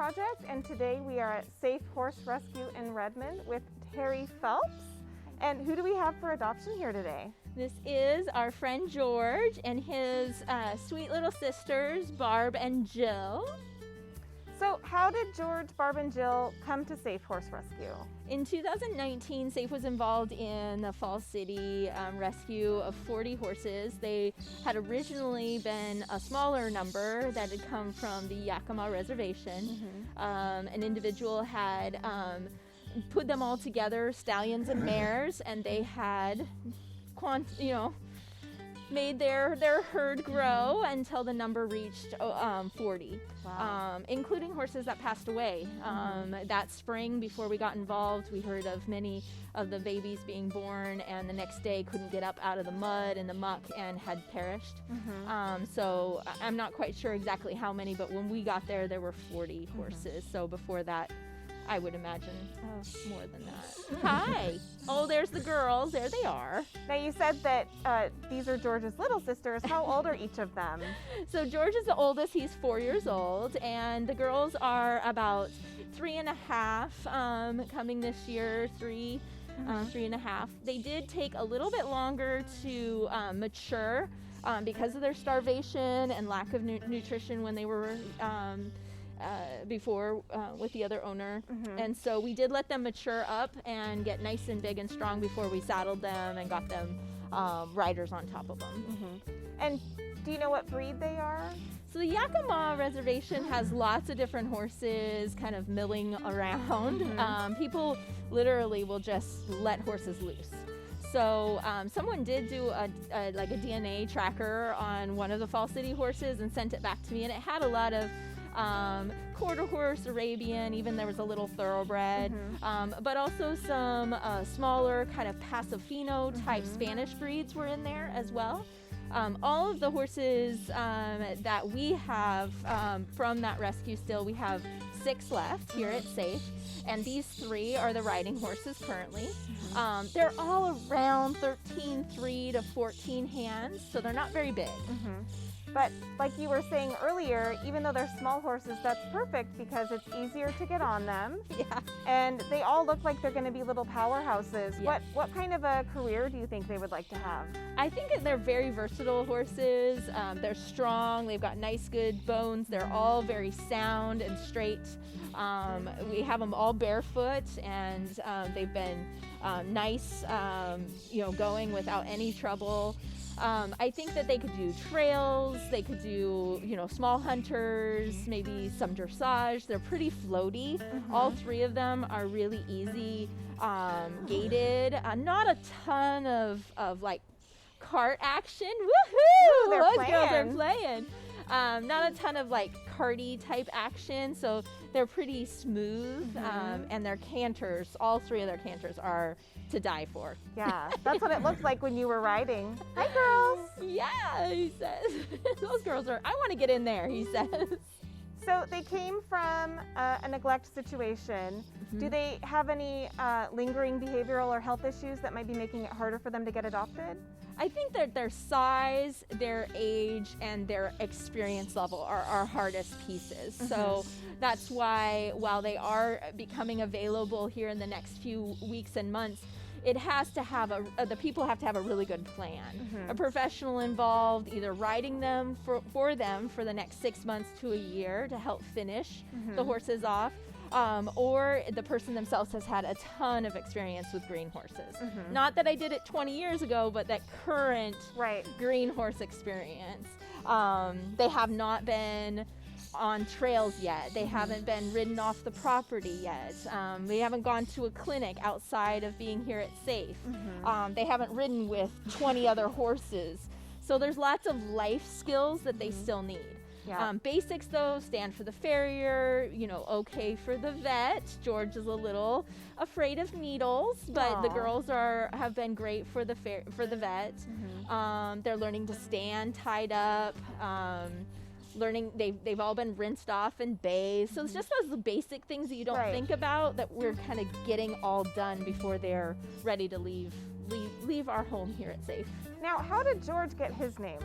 Project, and today we are at Safe Horse Rescue in Redmond with Terry Phelps. And who do we have for adoption here today? This is our friend George and his sweet little sisters, Barb and Jill. So how did George, Barb, and Jill come to Safe Horse Rescue? In 2019, Safe was involved in the Falls City rescue of 40 horses. They had originally been a smaller number that had come from the Yakima Reservation. An individual had put them all together, stallions and mares, and they had, made their herd grow until the number reached 40, Wow. including horses that passed away. That spring, before we got involved, we heard of many of the babies being born and the next day couldn't get up out of the mud and the muck and had perished. So I'm not quite sure exactly how many, but when we got there, there were 40 horses. So before that, I would imagine more than that. Hi. Oh, there's the girls. There they are. Now you said that these are George's little sisters. How old are each of them? So George is the oldest. He's 4 years old, and the girls are about 3.5, coming this year, 3.5. They did take a little bit longer to mature because of their starvation and lack of nutrition when they were before with the other owner. And so we did let them mature up and get nice and big and strong before we saddled them and got them riders on top of them. And do you know what breed they are? So the Yakima Reservation has lots of different horses kind of milling around. People literally will just let horses loose. So someone did do a DNA tracker on one of the Fall City horses and sent it back to me, and it had a lot of quarter horse, Arabian, even there was a little thoroughbred, but also some smaller kind of Pasofino type Spanish breeds were in there as well. All of the horses that we have from that rescue still, we have 6 left here at Safe, and these 3 are the riding horses currently. They're all around 13.3 to 14 hands, so they're not very big. But like you were saying earlier, even though they're small horses, that's perfect because it's easier to get on them. And they all look like they're going to be little powerhouses. What kind of a career do you think they would like to have? I think that they're very versatile horses. They're strong. They've got nice, good bones. They're all very sound and straight. We have them all barefoot, and they've been nice, going without any trouble. I think that they could do trails, they could do, small hunters, maybe some dressage. They're pretty floaty. All 3 of them are really easy, gated. Not a ton of like cart action. Woohoo! Those girls are playing. Not a ton of like carty type action, so they're pretty smooth. And their canters, all 3 of their canters are to die for. Yeah, that's what it looked like when you were riding. Hi, girls. Yeah, he says. Those girls are, I want to get in there, he says. So they came from a neglect situation. Do they have any lingering behavioral or health issues that might be making it harder for them to get adopted? I think that their size, their age, and their experience level are our hardest pieces. So that's why, while they are becoming available here in the next few weeks and months, it has to have the people have to have a really good plan. A professional involved, either riding them for them for the next 6 months to a year to help finish the horses off, or the person themselves has had a ton of experience with green horses. Not that I did it 20 years ago, but that current green horse experience. They have not been on trails yet. They haven't been ridden off the property yet. They haven't gone to a clinic outside of being here at Safe. They haven't ridden with 20 other horses. So there's lots of life skills that they still need. Basics though, stand for the farrier, okay for the vet. George is a little afraid of needles, but the girls have been great for the vet. They're learning to stand tied up. learning, they've all been rinsed off and bathed. So it's just those basic things that you don't think about that we're kind of getting all done before they're ready to leave our home here at Safe. Now, how did George get his name?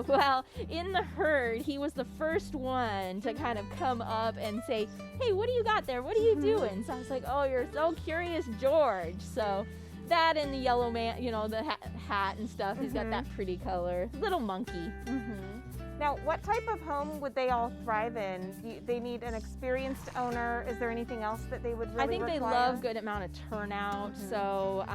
Well, in the herd, he was the first one to kind of come up and say, hey, what do you got there? What are you doing? So I was like, oh, you're so curious, George. So that and the yellow man, you know, the hat and stuff. He's got that pretty color. Little monkey. Now, what type of home would they all thrive in? They need an experienced owner. Is there anything else that they would really I think require? they love good amount of turnout. So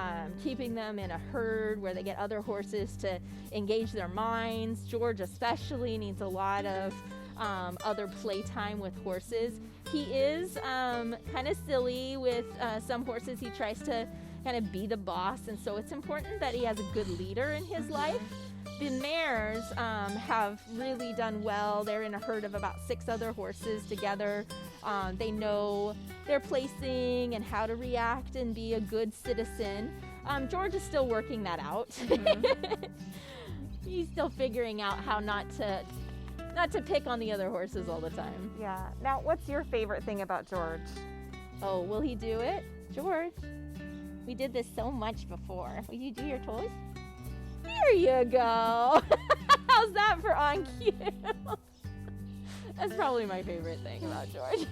keeping them in a herd where they get other horses to engage their minds. George especially needs a lot of other playtime with horses. He is kind of silly with some horses. He tries to kind of be the boss, and so it's important that he has a good leader in his life. The mares have really done well. They're in a herd of about 6 other horses together. They know their placing and how to react and be a good citizen. George is still working that out. He's still figuring out how not to pick on the other horses all the time. Yeah. Now, what's your favorite thing about George? Oh, will he do it? George, we did this so much before. Will you do your toys? There you go. How's that for on cue? That's probably my favorite thing about George.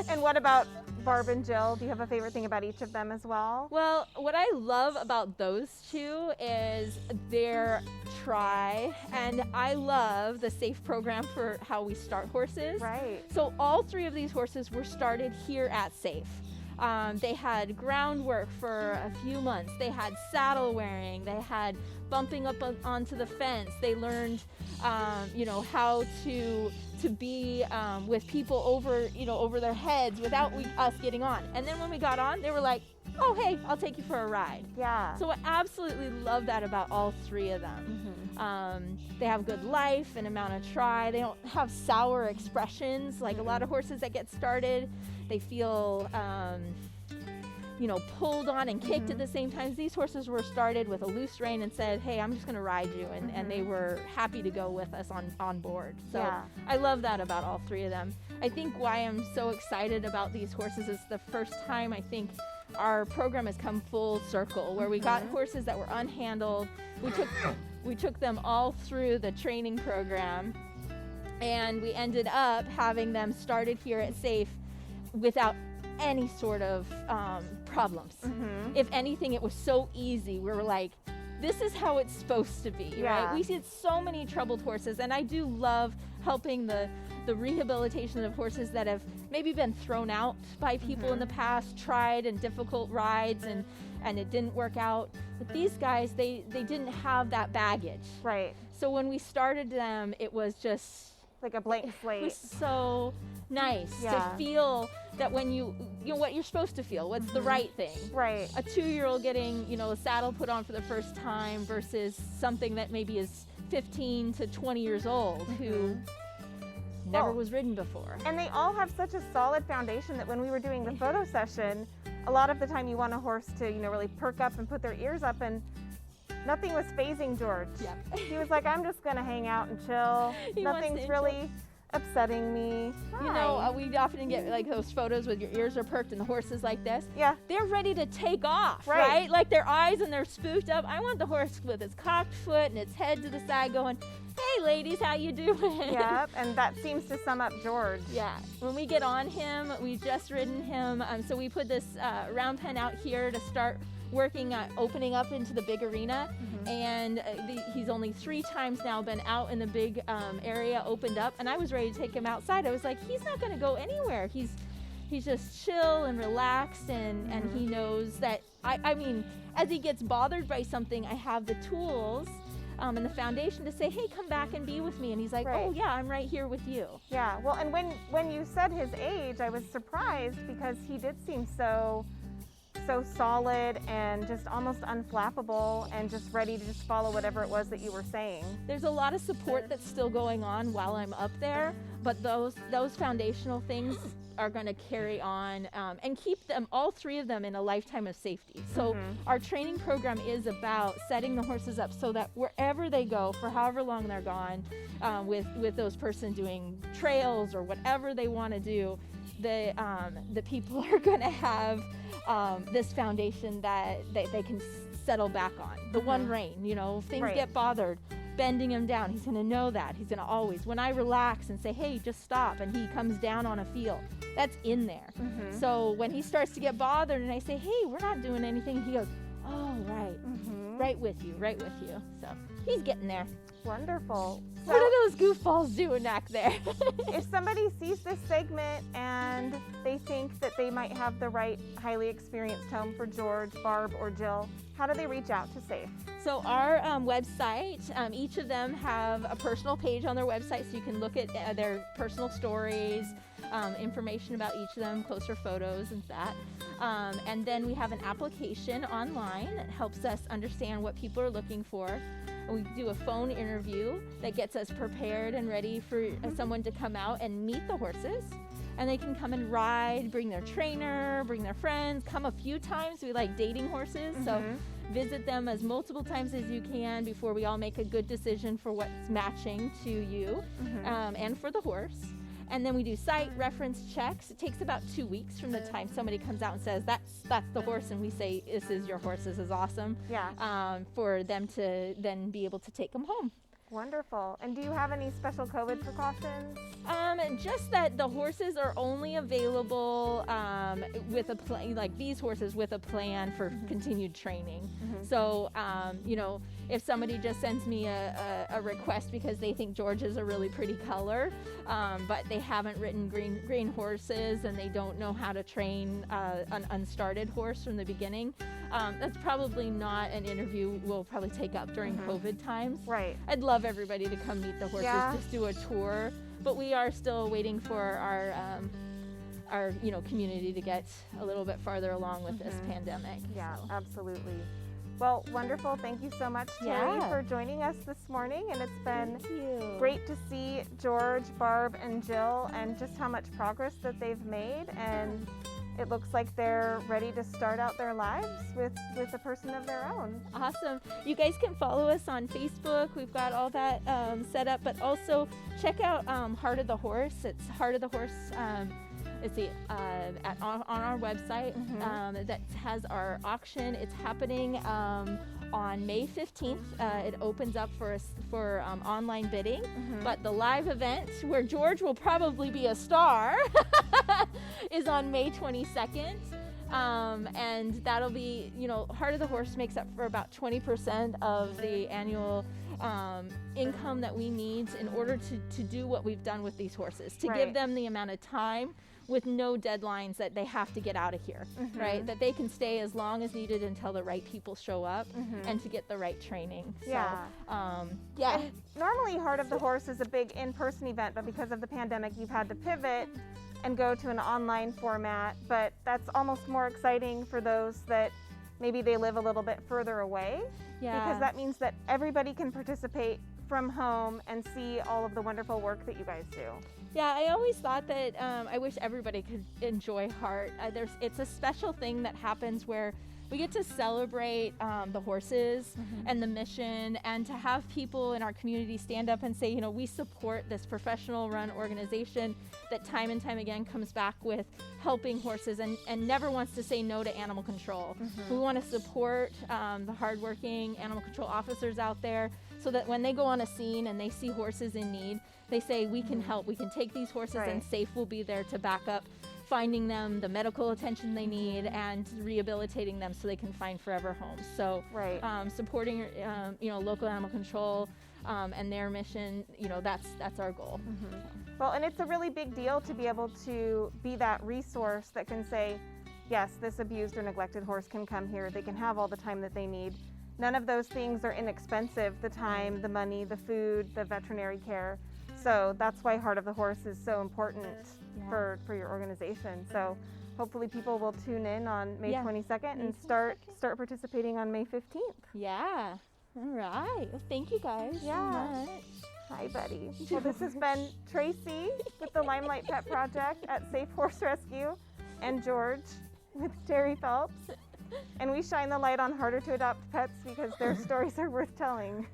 And what about Barb and Jill? Do you have a favorite thing about each of them as well? Well, what I love about those two is their try, and I love the SAFE program for how we start horses. Right. So all 3 of these horses were started here at SAFE. They had groundwork for a few months. They had saddle wearing. They had bumping up onto the fence. They learned, you know, how to be with people over their heads without us getting on. And then when we got on, they were like, oh, hey, I'll take you for a ride. Yeah. So I absolutely love that about all 3 of them. They have good life and amount of try. They don't have sour expressions like a lot of horses that get started. They feel, you know, pulled on and kicked at the same time. These horses were started with a loose rein and said, hey, I'm just going to ride you. And they were happy to go with us on board. So I love that about all 3 of them. I think why I'm so excited about these horses is the first time I think our program has come full circle, where we got horses that were unhandled. We took them all through the training program, and we ended up having them started here at SAFE without any sort of problems. If anything, it was so easy. We were like, this is how it's supposed to be, right? We see so many troubled horses, and I do love helping the rehabilitation of horses that have maybe been thrown out by people in the past, tried in difficult rides, and it didn't work out. But these guys, they didn't have that baggage. Right. So when we started them, it was just like a blank slate. It was so nice to feel that when you know what you're supposed to feel, what's the right thing. Right. A 2-year-old getting, you know, a saddle put on for the first time versus something that maybe is 15 to 20 years old who never was ridden before. And they all have such a solid foundation that when we were doing the photo session, a lot of the time you want a horse to, you know, really perk up and put their ears up, and nothing was phasing George. Yep. He was like, I'm just gonna hang out and chill. Nothing's really upsetting me. You know, we often get like those photos with your ears are perked and the horse is like this. Yeah. They're ready to take off, right? Like their eyes and they're spooked up. I want the horse with its cocked foot and its head to the side going, hey ladies, how you doing? Yep, and that seems to sum up George. Yeah, when we get on him, we've just ridden him, so we put this round pen out here to start working on opening up into the big arena, and he's only 3 times now been out in the big area opened up, and I was ready to take him outside. I was like, he's not going to go anywhere. He's just chill and relaxed, and he knows that, I mean, as he gets bothered by something, I have the tools and the foundation to say, hey, come back and be with me. And he's like, oh yeah, I'm right here with you. Yeah, well, and when you said his age, I was surprised because he did seem so so solid and just almost unflappable and just ready to just follow whatever it was that you were saying. There's a lot of support that's still going on while I'm up there, but those foundational things are going to carry on and keep them, all three of them, in a lifetime of safety. So our training program is about setting the horses up so that wherever they go, for however long they're gone, with those person doing trails or whatever they want to do, the people are going to have this foundation that they can settle back on. The one rein, you know, if things get bothered, bending him down, he's going to know that. He's going to always, when I relax and say, hey, just stop, and he comes down on a feel, that's in there. So when he starts to get bothered and I say, hey, we're not doing anything, he goes, oh, right. Right with you. So he's getting there. Wonderful. So what are those goofballs doing back there? if somebody sees this segment and they think that they might have the right highly experienced home for George, Barb, or Jill, how do they reach out to Save? So our website, each of them have a personal page on their website, so you can look at their personal stories, information about each of them, closer photos and that. And then we have an application online that helps us understand what people are looking for. And we do a phone interview that gets us prepared and ready for someone to come out and meet the horses. And they can come and ride, bring their trainer, bring their friends, come a few times. We like dating horses, so visit them as multiple times as you can before we all make a good decision for what's matching to you and for the horse. And then we do site reference checks. It takes about 2 weeks from the time somebody comes out and says, that's the horse, and we say, this is your horse, this is awesome, for them to then be able to take them home. Wonderful. And do you have any special COVID precautions? Just that the horses are only available with a plan, like these horses, with a plan for continued training. So, you know, if somebody just sends me a request because they think George is a really pretty color, but they haven't ridden green horses and they don't know how to train an unstarted horse from the beginning, that's probably not an interview we'll probably take up during COVID times. Right. I'd love everybody to come meet the horses, just do a tour, but we are still waiting for our community to get a little bit farther along with this pandemic. Yeah, absolutely. Well, wonderful. Thank you so much, Terry, for joining us this morning. And it's been great to see George, Barb, and Jill, and just how much progress that they've made. And it looks like they're ready to start out their lives with a person of their own. Awesome. You guys can follow us on Facebook. We've got all that set up, but also check out Heart of the Horse. It's Heart of the Horse. It's on our website that has our auction. It's happening on May 15th. It opens up for online bidding, but the live event where George will probably be a star is on May 22nd. And that'll be, Heart of the Horse makes up for about 20% of the annual income that we need in order to do what we've done with these horses, to give them the amount of time with no deadlines that they have to get out of here, right? That they can stay as long as needed until the right people show up and to get the right training. So, And normally Heart of the Horse is a big in-person event, but because of the pandemic, you've had to pivot and go to an online format, but that's almost more exciting for those that maybe they live a little bit further away, because that means that everybody can participate from home and see all of the wonderful work that you guys do. Yeah, I always thought that I wish everybody could enjoy Heart. It's a special thing that happens where we get to celebrate the horses and the mission, and to have people in our community stand up and say, we support this professional run organization that time and time again comes back with helping horses and never wants to say no to animal control. We want to support the hardworking animal control officers out there, so that when they go on a scene and they see horses in need, they say, we can help, we can take these horses, and SAFE will be there to back up finding them the medical attention they need and rehabilitating them so they can find forever homes. So supporting local animal control and their mission, that's our goal. Well, and it's a really big deal to be able to be that resource that can say, yes, this abused or neglected horse can come here, they can have all the time that they need. None of those things are inexpensive, the time, the money, the food, the veterinary care. So that's why Heart of the Horse is so important for your organization. So hopefully people will tune in on May Yeah. 22nd May and start participating on May 15th. Yeah. All right. Well, thank you guys so Yeah. much. Hi, buddy. Well, this has been Tracy with the Limelight Pet Project at Safe Horse Rescue, and George with Terry Phelps. And we shine the light on harder to adopt pets because their stories are worth telling.